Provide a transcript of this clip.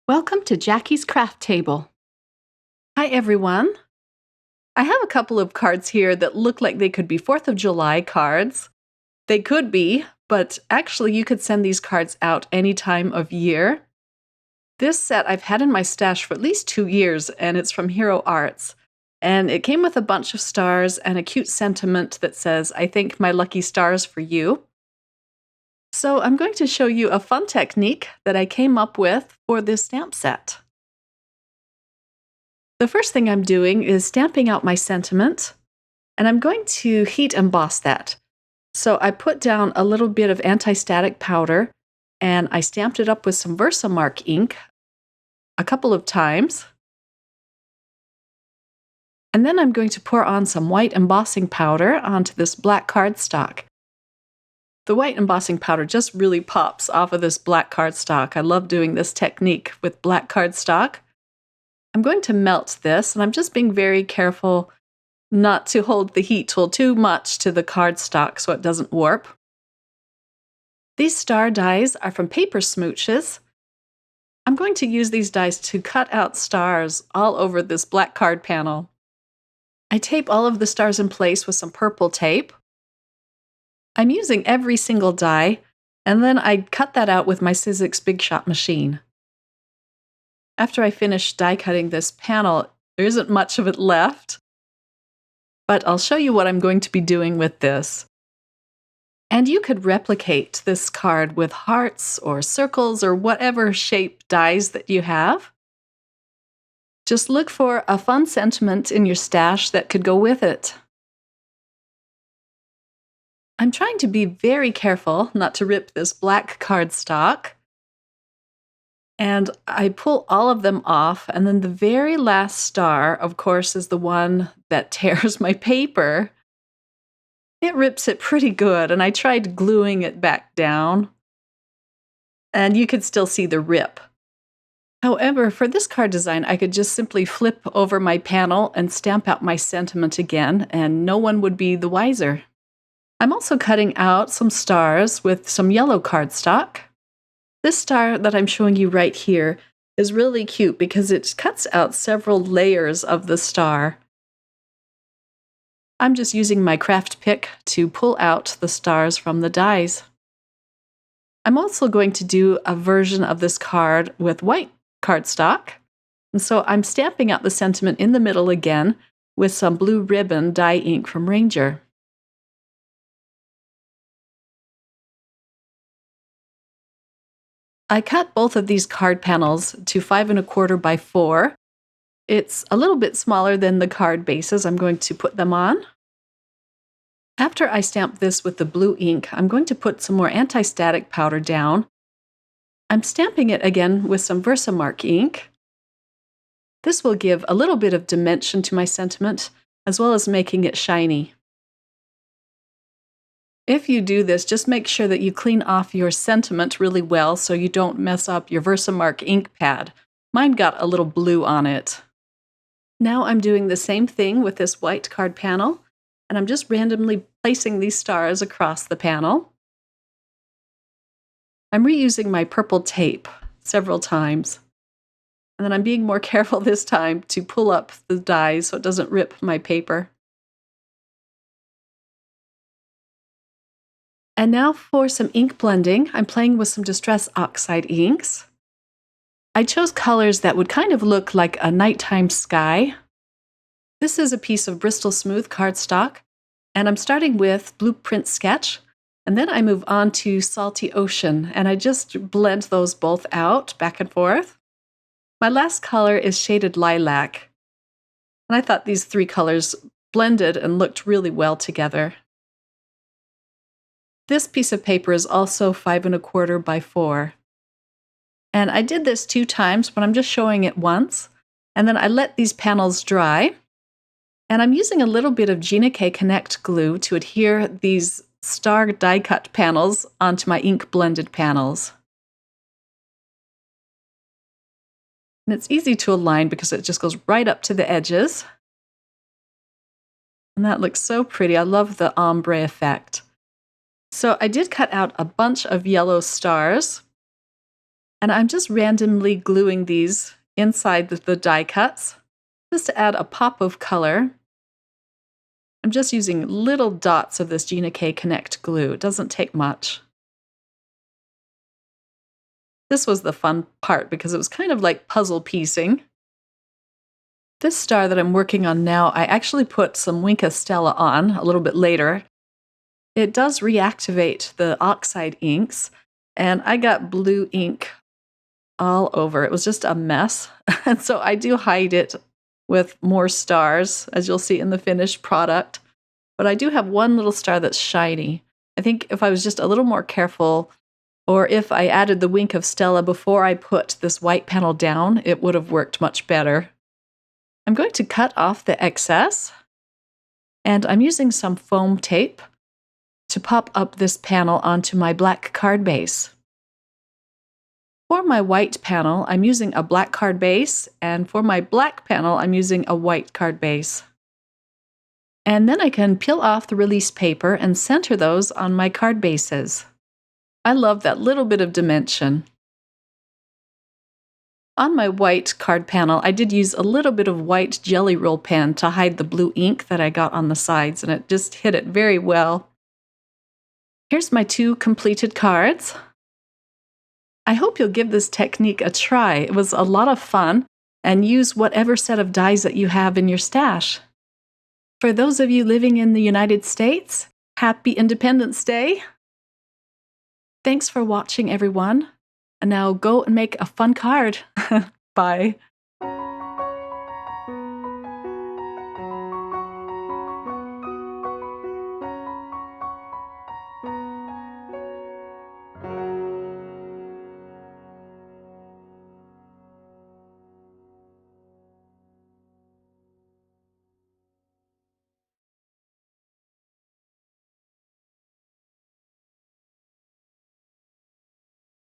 Welcome to Jackie's Craft Table. Hi everyone. I have a couple of cards here that look like they could be 4th of July cards. They could be, but actually you could send these cards out any time of year. This set I've had in my stash for at least 2 years, and it's from Hero Arts. And it came with a bunch of stars and a cute sentiment that says, "I thank my lucky stars for you." So I'm going to show you a fun technique that I came up with for this stamp set. The first thing I'm doing is stamping out my sentiment, and I'm going to heat emboss that. So I put down a little bit of anti-static powder, and I stamped it up with some Versamark ink a couple of times. And then I'm going to pour on some white embossing powder onto this black cardstock. The white embossing powder just really pops off of this black cardstock. I love doing this technique with black cardstock. I'm going to melt this, and I'm just being very careful not to hold the heat tool too much to the cardstock so it doesn't warp. These star dies are from Paper Smooches. I'm going to use these dies to cut out stars all over this black card panel. I tape all of the stars in place with some purple tape. I'm using every single die, and then I cut that out with my Sizzix Big Shot machine. After I finish die cutting this panel, there isn't much of it left, but I'll show you what I'm going to be doing with this. And you could replicate this card with hearts or circles or whatever shape dies that you have. Just look for a fun sentiment in your stash that could go with it. I'm trying to be very careful not to rip this black cardstock. And I pull all of them off, and then the very last star, of course, is the one that tears my paper. It rips it pretty good, and I tried gluing it back down, and you could still see the rip. However, for this card design, I could just simply flip over my panel and stamp out my sentiment again, and no one would be the wiser. I'm also cutting out some stars with some yellow cardstock. This star that I'm showing you right here is really cute because it cuts out several layers of the star. I'm just using my craft pick to pull out the stars from the dies. I'm also going to do a version of this card with white cardstock. And so I'm stamping out the sentiment in the middle again with some blue ribbon dye ink from Ranger. I cut both of these card panels to 5 1/4 by 4. It's a little bit smaller than the card bases. I'm going to put them on. After I stamp this with the blue ink, I'm going to put some more anti-static powder down. I'm stamping it again with some Versamark ink. This will give a little bit of dimension to my sentiment, as well as making it shiny. If you do this, just make sure that you clean off your sentiment really well so you don't mess up your Versamark ink pad. Mine got a little blue on it. Now I'm doing the same thing with this white card panel, and I'm just randomly placing these stars across the panel. I'm reusing my purple tape several times, and then I'm being more careful this time to pull up the dies so it doesn't rip my paper. And now for some ink blending, I'm playing with some Distress Oxide Inks. I chose colors that would kind of look like a nighttime sky. This is a piece of Bristol Smooth cardstock, and I'm starting with Blueprint Sketch, and then I move on to Salty Ocean, and I just blend those both out back and forth. My last color is Shaded Lilac, and I thought these 3 colors blended and looked really well together. This piece of paper is also 5 1/4 by 4. And I did this 2 times, but I'm just showing it once. And then I let these panels dry. And I'm using a little bit of Gina K Connect glue to adhere these star die cut panels onto my ink blended panels. And it's easy to align because it just goes right up to the edges. And that looks so pretty. I love the ombre effect. So I did cut out a bunch of yellow stars. And I'm just randomly gluing these inside the die cuts, just to add a pop of color. I'm just using little dots of this Gina K Connect glue. It doesn't take much. This was the fun part because it was kind of like puzzle piecing. This star that I'm working on now, I actually put some Wink Stella on a little bit later. It does reactivate the oxide inks, and I got blue ink all over. It was just a mess. And so I do hide it with more stars, as you'll see in the finished product. But I do have one little star that's shiny. I think if I was just a little more careful, or if I added the Wink of Stella before I put this white panel down, it would have worked much better. I'm going to cut off the excess, and I'm using some foam tape to pop up this panel onto my black card base. For my white panel, I'm using a black card base, and for my black panel, I'm using a white card base. And then I can peel off the release paper and center those on my card bases. I love that little bit of dimension. On my white card panel, I did use a little bit of white Jelly Roll pen to hide the blue ink that I got on the sides, and it just hid it very well. Here's my 2 completed cards. I hope you'll give this technique a try. It was a lot of fun, and use whatever set of dies that you have in your stash. For those of you living in the United States, happy Independence Day! Thanks for watching, everyone. And now go and make a fun card. Bye.